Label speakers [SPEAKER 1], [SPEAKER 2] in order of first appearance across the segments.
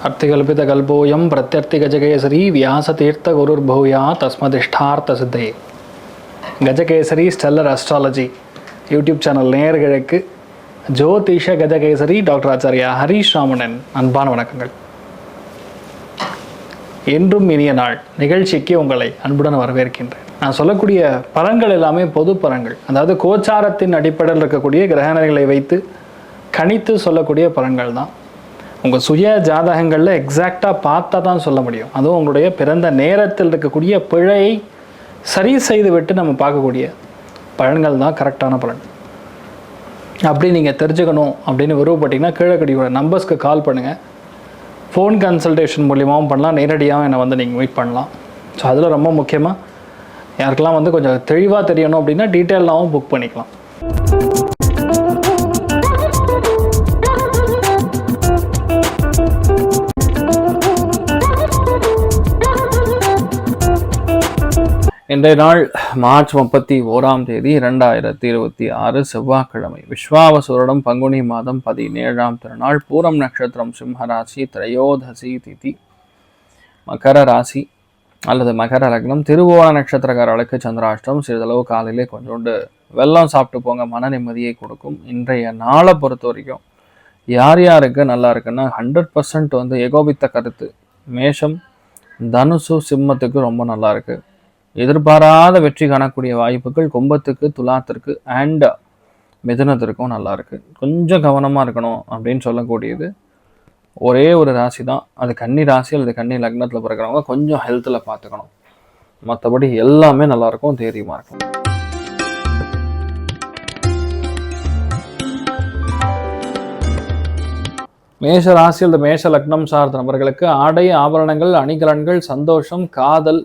[SPEAKER 1] अर्थिकल्पितकल्पोऽयं प्रत्यर्थिगजकेसरी व्यासतीर्थगुरुर्भूया तस्मदिष्टार्थसिद्धये. Gajakesari stellar astrology YouTube channel நேயர்களுக்கு ஜோதிஷ கஜகேசரி டாக்டர் ஆச்சாரியா ஹரீஷ் ராமணன் அன்பான வணக்கங்கள். என்றும் இனிய நாள் நிகழ்ச்சிக்கு உங்களை அன்புடன் வரவேற்கின்றேன். நான் சொல்லக்கூடிய பலன்கள் எல்லாமே பொது பலன்கள், அதாவது கோச்சாரத்தின் அடிப்படையில் இருக்கக்கூடிய கிரகநிலைகளை வைத்து கணித்து சொல்லக்கூடிய பலன்கள் தான். உங்கள் சுய ஜாதகங்களில் எக்ஸாக்டாக பார்த்தா தான் சொல்ல முடியும். அதுவும் உங்களுடைய பிறந்த நேரத்தில் இருக்கக்கூடிய பிழையை சரி செய்து விட்டு நம்ம பார்க்கக்கூடிய பலன்கள் தான் கரெக்டான பலன். அப்படி நீங்கள் தெரிஞ்சுக்கணும் அப்படின்னு விருப்பப்பட்டீங்கன்னா கீழே கூடிய நம்பர்ஸ்க்கு கால் பண்ணுங்கள். ஃபோன் கன்சல்டேஷன் மூலியமாகவும் பண்ணலாம், நேரடியாகவும் என்னை வந்து நீங்கள் மீட் பண்ணலாம். ஸோ அதில் ரொம்ப முக்கியமாக யாருக்கெல்லாம் வந்து கொஞ்சம் தெளிவாக தெரியணும் அப்படின்னா டீட்டெயிலாகவும் புக் பண்ணிக்கலாம். இன்றைய நாள் மார்ச் 31 2026 செவ்வாய்க்கிழமை, விஸ்வாவசுரிடம் பங்குனி மாதம் 17ஆம் திருநாள், பூரம் நட்சத்திரம், சிம்மராசி, திரையோதசி திதி, மகர ராசி அல்லது மகர லக்னம், திருவோண நட்சத்திரக்காரர்களுக்கு சந்திராஷ்டம். சிறிதளவு காலையிலே கொஞ்சோண்டு வெல்லம் சாப்பிட்டு போங்க, மன நிம்மதியை கொடுக்கும். இன்றைய நாளை பொறுத்த வரைக்கும் யார் யாருக்கு நல்லா இருக்குன்னா 100% வந்து ஏகோபித்த கருத்து மேஷம், தனுசு, சிம்மத்துக்கு ரொம்ப நல்லா இருக்கு. எதிர்பாராத வெற்றி காணக்கூடிய வாய்ப்புகள் கும்பத்துக்கு, துலாத்திற்கு அண்ட் மிதுனத்திற்கும் நல்லா இருக்கு. கொஞ்சம் கவனமாக இருக்கணும் அப்படின்னு சொல்லக்கூடியது ஒரே ஒரு ராசி தான், அது கன்னி ராசி அல்லது கன்னி லக்னத்தில் பிறக்கிறவங்க கொஞ்சம் ஹெல்த்தில் பார்த்துக்கணும். மற்றபடி எல்லாமே நல்லா இருக்கும், தைரியமாக இருக்கும். மேஷ ராசி அல்லது மேஷ லக்னம் சார்ந்த நபர்களுக்கு ஆடை, ஆபரணங்கள், அணிகலன்கள், சந்தோஷம், காதல்,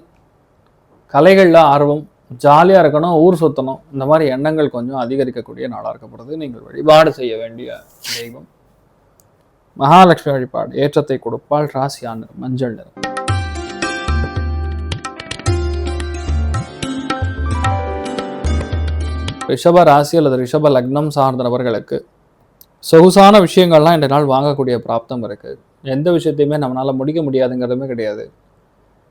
[SPEAKER 1] கலைகளில் ஆர்வம், ஜாலியாக இருக்கணும், ஊர் சுற்றணும், இந்த மாதிரி எண்ணங்கள் கொஞ்சம் அதிகரிக்கக்கூடிய நாளாக இருக்கப்படுது. நீங்கள் வழிபாடு செய்ய வேண்டிய தெய்வம் மகாலட்சுமி வழிபாடு. ஏற்றத்தை கொடுப்பால். ராசியான நிறம் மஞ்சள் நிறம். ரிஷப ராசி அல்லது ரிஷப லக்னம் சார்ந்த நபர்களுக்கு சொகுசான விஷயங்கள்லாம் இந்த நாள் வாங்கக்கூடிய பிராப்தம் இருக்குது. எந்த விஷயத்தையுமே நம்மளால் முடிக்க முடியாதுங்கிறதுமே கிடையாது.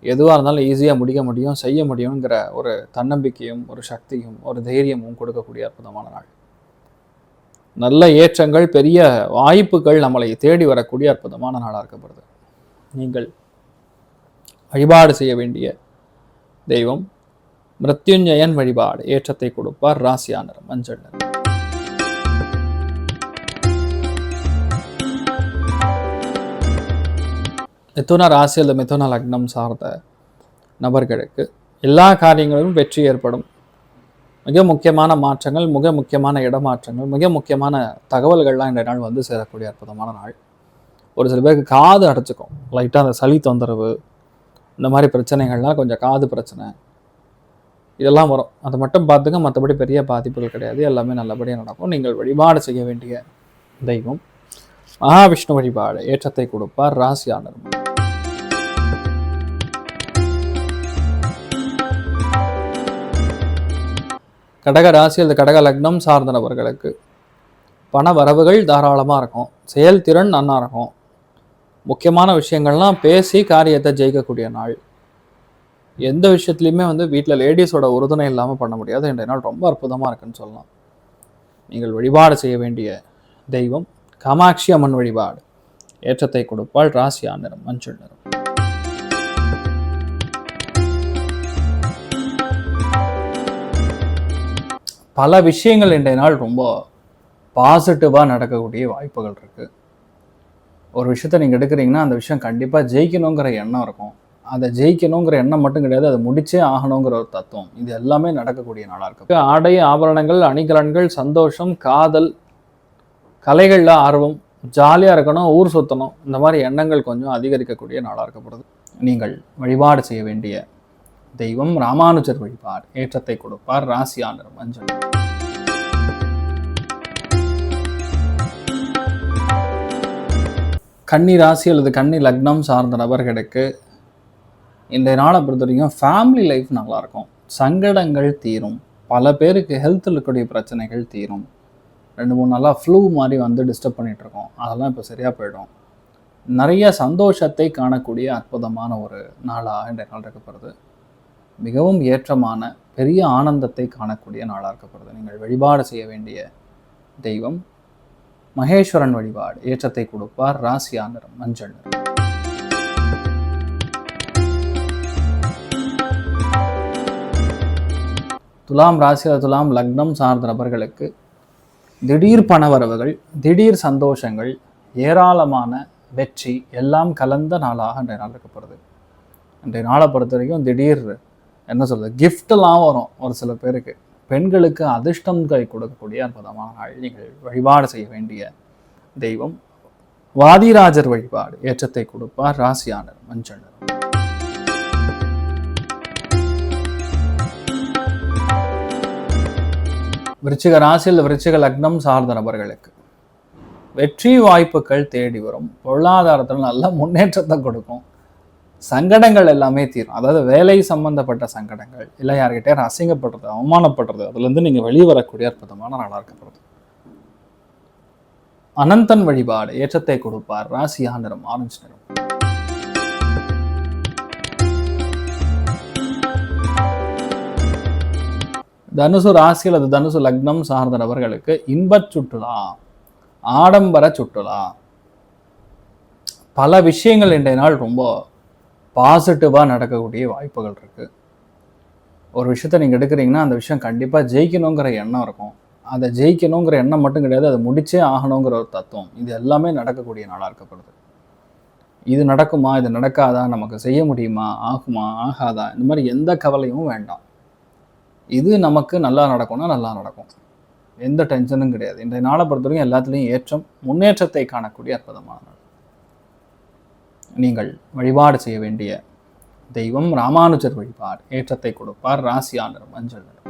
[SPEAKER 1] எதுவாக இருந்தாலும் ஈஸியாக முடிக்க முடியும், செய்ய முடியுங்கிற ஒரு தன்னம்பிக்கையும் ஒரு சக்தியும் ஒரு தைரியமும் கொடுக்கக்கூடிய அற்புதமான நாள். நல்ல ஏற்றங்கள், பெரிய வாய்ப்புகள் நம்மளை தேடி வரக்கூடிய அற்புதமான நாளாக இருக்கப்படுது. நீங்கள் வழிபாடு செய்ய வேண்டிய தெய்வம் மிருத்யுஞ்சயன் வழிபாடு. ஏற்றத்தை கொடுப்பார். ராசியான நிறம் மஞ்சள் நிறம். மிதுன ராசி அல்லது மிதுன லக்னம் சார்ந்த நபர்களுக்கு எல்லா காரியங்களிலும் வெற்றி ஏற்படும். மிக முக்கியமான மாற்றங்கள், மிக முக்கியமான இடமாற்றங்கள், மிக முக்கியமான தகவல்கள்லாம் இந்த நாள் வந்து சேரக்கூடிய அற்புதமான நாள். ஒரு சில பேருக்கு காது அடைச்சிக்கும், லைட்டாக அந்த சளி தொந்தரவு, இந்த மாதிரி பிரச்சனைகள்லாம், கொஞ்சம் காது பிரச்சனை இதெல்லாம் வரும். அதை மட்டும் பார்த்துங்க, மற்றபடி பெரிய பாதிப்புகள் கிடையாது, எல்லாமே நல்லபடியாக நடக்கும். நீங்கள் வழிபாடு செய்ய வேண்டிய தெய்வம் மகாவிஷ்ணு வழிபாடு. ஏற்றத்தை கொடுப்பார். ராசியான நிறம். கடக ராசி அல்லது கடக லக்னம் சார்ந்த நபர்களுக்கு பண வரவுகள் தாராளமாக இருக்கும், செயல்திறன் நன்னா இருக்கும். முக்கியமான விஷயங்கள்லாம் பேசி காரியத்தை ஜெயிக்கக்கூடிய நாள். எந்த விஷயத்துலையுமே வந்து வீட்டில் லேடிஸோட உறுதுணை இல்லாமல் பண்ண முடியாது. இன்றைய நாள் ரொம்ப அற்புதமாக இருக்குன்னு சொல்லலாம். நீங்கள் வழிபாடு செய்ய வேண்டிய தெய்வம் காமாட்சி அம்மன் வழிபாடு. ஏற்றத்தை கொடுப்பால். ராசியான நிறம் மஞ்சள் நிறம். பல விஷயங்கள் இன்றைய நாள் ரொம்ப பாசிட்டிவாக நடக்கக்கூடிய வாய்ப்புகள் இருக்குது. ஒரு விஷயத்தை நீங்கள் எடுக்கிறீங்கன்னா அந்த விஷயம் கண்டிப்பாக ஜெயிக்கணுங்கிற எண்ணம் இருக்கும். அதை ஜெயிக்கணுங்கிற எண்ணம் மட்டும் கிடையாது, அதை முடிச்சே ஆகணுங்கிற ஒரு தத்துவம், இது எல்லாமே நடக்கக்கூடிய நாளாக இருக்கு. ஆடை, ஆபரணங்கள், அணிகலன்கள், சந்தோஷம், காதல், கலைகளில் ஆர்வம், ஜாலியாக இருக்கணும், ஊர் சுற்றணும், இந்த மாதிரி எண்ணங்கள் கொஞ்சம் அதிகரிக்கக்கூடிய நாளாக இருக்கப்படுது. நீங்கள் வழிபாடு செய்ய வேண்டிய தெய்வம் ராமானுஜர் வழிபாடு. ஏற்றத்தை கொடுப்பார். ராசியான நிறம் மஞ்சள். கன்னி ராசி அல்லது கன்னி லக்னம் சார்ந்த நபர்களுக்கு இந்த நாளை பொறுத்த வரைக்கும் ஃபேமிலி லைஃப் நல்லாயிருக்கும், சங்கடங்கள் தீரும், பல பேருக்கு ஹெல்த்தில் இருக்கக்கூடிய பிரச்சனைகள் தீரும். 2-3 நாளாக ஃப்ளூ மாதிரி வந்து டிஸ்டர்ப் பண்ணிகிட்ருக்கோம், அதெல்லாம் இப்போ சரியாக போயிடும். நிறைய சந்தோஷத்தை காணக்கூடிய அற்புதமான ஒரு நாளாக இன்றைய நாள் இருக்கப்படுது. மிகவும் ஏற்றமான பெரிய ஆனந்தத்தை காணக்கூடிய நாளாக இருக்கப்படுது. நீங்கள் வழிபாடு செய்ய வேண்டிய தெய்வம் மகேஸ்வரன் வழிபாடு. ஏற்றத்தை கொடுப்பார். ராசியா நிறம் மஞ்சள் நிறம். துலாம் ராசியில் துலாம் லக்னம் சார்ந்த நபர்களுக்கு திடீர் பணவரவுகள், திடீர் சந்தோஷங்கள், ஏராளமான வெற்றி எல்லாம் கலந்த நாளாக இன்றைய நாள் இருக்கப்படுது. இன்றைய நாளை பொறுத்த வரைக்கும் திடீர் என்ன சொல்கிறது, கிஃப்டெல்லாம் வரும். ஒரு சில பேருக்கு பெண்களுக்கு அதிர்ஷ்டம் கை கொடுக்கக்கூடிய அற்புதமான நாள். நீங்கள் வழிபாடு செய்ய வேண்டிய தெய்வம் வாதிராஜர் வழிபாடு. ஏற்றத்தை கொடுப்பார். ராசியானர் மஞ்சள் நிறம். விருச்சிக ராசியில் விருச்சிக லக்னம் சார்ந்த நபர்களுக்கு வெற்றி வாய்ப்புகள் தேடி வரும். பொருளாதாரத்தில் நல்ல முன்னேற்றத்தை கொடுக்கும். சங்கடங்கள் எல்லாமே தீரும். அதாவது வேலை சம்பந்தப்பட்ட சங்கடங்கள், இல்லை யார்கிட்டே அசிங்கப்படுறது, அவமானப்படுறது, அதுலேருந்து நீங்கள் வெளியே வரக்கூடிய அற்புதமான நாளாக இருக்கப்படுது. அனந்தன் வழிபாடு. ஏற்றத்தை கொடுப்பார். ராசியா நிறம் ஆரஞ்சு நிறம். தனுசு ராசி அல்லது தனுசு லக்னம் சார்ந்த நபர்களுக்கு இன்பச் சுற்றுலா, ஆடம்பர சுற்றுலா, பல விஷயங்கள் இன்றைய நாள் ரொம்ப பாசிட்டிவாக நடக்கக்கூடிய வாய்ப்புகள் இருக்குது. ஒரு விஷயத்த நீங்கள் எடுக்கிறீங்கன்னா அந்த விஷயம் கண்டிப்பாக ஜெயிக்கணுங்கிற எண்ணம் இருக்கும். அதை ஜெயிக்கணுங்கிற எண்ணம் மட்டும் கிடையாது, அதை முடிச்சே ஆகணுங்கிற ஒரு தத்துவம். இது எல்லாமே நடக்கக்கூடிய நாளாக இருக்கப்படுது. இது நடக்குமா, இது நடக்காதா, நமக்கு செய்ய முடியுமா, ஆகுமா, ஆகாதா, இந்த மாதிரி எந்த கவலையும் வேண்டாம். இது நமக்கு நல்லா நடக்கும்னா நல்லா நடக்கும். எந்த டென்ஷனும் கிடையாது. இன்றைய நாளை பொறுத்தவரைக்கும் எல்லாத்துலேயும் ஏற்றம், முன்னேற்றத்தை காணக்கூடிய அற்புதமான நாள். நீங்கள் வழிபாடு செய்ய வேண்டிய தெய்வம் ராமானுஜர் வழிபாடு. ஏற்றத்தை கொடுப்பார். ராசியா நிறம் மஞ்சள் நிறம்.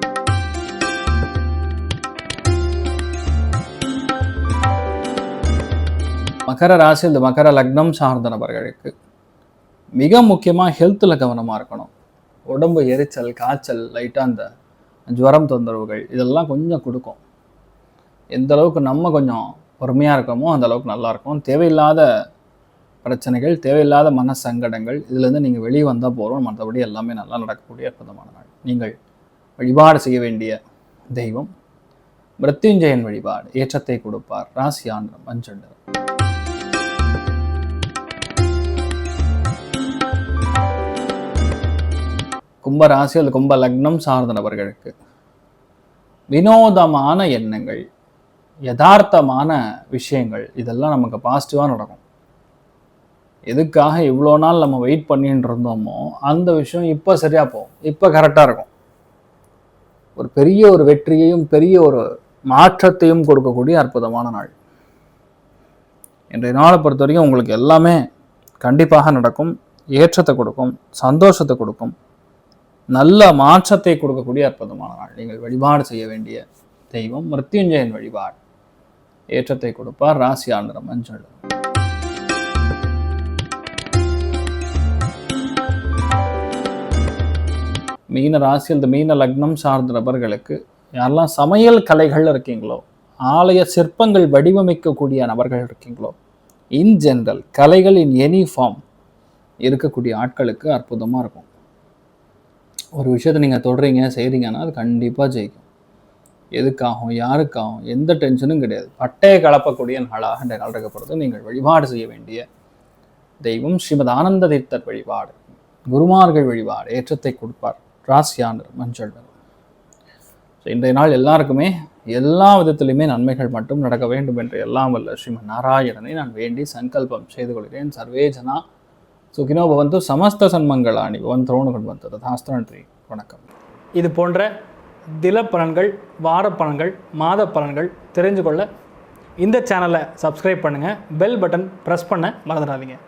[SPEAKER 1] மகர ராசி இந்த மகர லக்னம் சார்ந்த நபர்களுக்கு மிக முக்கியமாக ஹெல்த்தில் கவனமாக இருக்கணும். உடம்பு எரிச்சல், காய்ச்சல், லைட்டாக அந்த ஜுவரம் தொந்தரவுகள் இதெல்லாம் கொஞ்சம் கொடுக்கும். எந்த அளவுக்கு நம்ம கொஞ்சம் பொறுமையாக இருக்கோமோ அந்த அளவுக்கு நல்லாயிருக்கும். தேவையில்லாத பிரச்சனைகள், தேவையில்லாத மன சங்கடங்கள், இதுலேருந்து நீங்கள் வெளியே வந்தால் போகிறோம். மற்றபடி எல்லாமே நல்லா நடக்கக்கூடிய அற்புதமான நாள். நீங்கள் வழிபாடு செய்ய வேண்டிய தெய்வம் மிருத்யுஞ்சயன் வழிபாடு. ஏற்றத்தை கொடுப்பார். ராசியா நிறம் மஞ்சள் நிறம். கும்ப ராசி அல்லது கும்ப லக்னம் சார்ந்த நபர்களுக்கு வினோதமான எண்ணங்கள், யதார்த்தமான விஷயங்கள் இதெல்லாம் நமக்கு பாசிட்டிவாக நடக்கும். எதுக்காக இவ்வளோ நாள் நம்ம வெயிட் பண்ணிட்டு இருந்தோமோ அந்த விஷயம் இப்போ சரியாக போகும், இப்போ கரெக்டாக இருக்கும். ஒரு பெரிய ஒரு வெற்றியையும் பெரிய ஒரு மாற்றத்தையும் கொடுக்கக்கூடிய அற்புதமான நாள். இன்றைய நாளை பொறுத்த வரைக்கும் உங்களுக்கு எல்லாமே கண்டிப்பாக நடக்கும். ஏற்றத்தை கொடுக்கும், சந்தோஷத்தை கொடுக்கும், நல்ல மாற்றத்தை கொடுக்கக்கூடிய அற்புதமான நாள். நீங்கள் வழிபாடு செய்ய வேண்டிய தெய்வம் மிருத்யுஞ்சயன் வழிபாடு. ஏற்றத்தை கொடுப்பார். ராசியா நிறம் மஞ்சள். மீன ராசி அந்த மீன லக்னம் சார்ந்த நபர்களுக்கு யாரெல்லாம் சமையல் கலைகள் இருக்கீங்களோ, ஆலய சிற்பங்கள் வடிவமைக்கக்கூடிய நபர்கள் இருக்கீங்களோ, இன் ஜென்ரல் கலைகள் இன் எனி ஃபார்ம் இருக்கக்கூடிய ஆட்களுக்கு அற்புதமாக இருக்கும். ஒரு விஷயத்தை நீங்கள் தொடுறீங்க, செய்கிறீங்கன்னா அது கண்டிப்பாக ஜெயிக்கும். எதுக்காகும், யாருக்காகும் எந்த டென்ஷனும் கிடையாது. பட்டையை கலப்பக்கூடிய நாளாக இந்த நாள் இருக்கப்படுது. நீங்கள் வழிபாடு செய்ய வேண்டிய தெய்வம் ஸ்ரீமத் ஆனந்த தீர்த்தர் வழிபாடு. குருமார்கள் வழிபாடு. ஏற்றத்தை கொடுப்பார். ராசியா நிறம் மஞ்சள் நிறம். இன்றைய நாள் எல்லாருக்குமே எல்லா விதத்திலுமே நன்மைகள் மட்டும் நடக்க வேண்டும் என்று எல்லாம் வல்ல ஸ்ரீமன் நாராயணனை நான் வேண்டி சங்கல்பம் செய்து கொள்கிறேன். சர்வே ஜனா சுகினோ பவந்து சமஸ்த சன்மங்களாணி பவந்தோன்னு கொண்டு வந்தது. நன்றி, வணக்கம்.
[SPEAKER 2] இது போன்ற தினப்பலன்கள், வாரப்பலன்கள், மாத பலன்கள் தெரிஞ்சு கொள்ள இந்த சேனலை சப்ஸ்கிரைப் பண்ணுங்கள். பெல் பட்டன் ப்ரெஸ் பண்ண மறந்துடாதீங்க.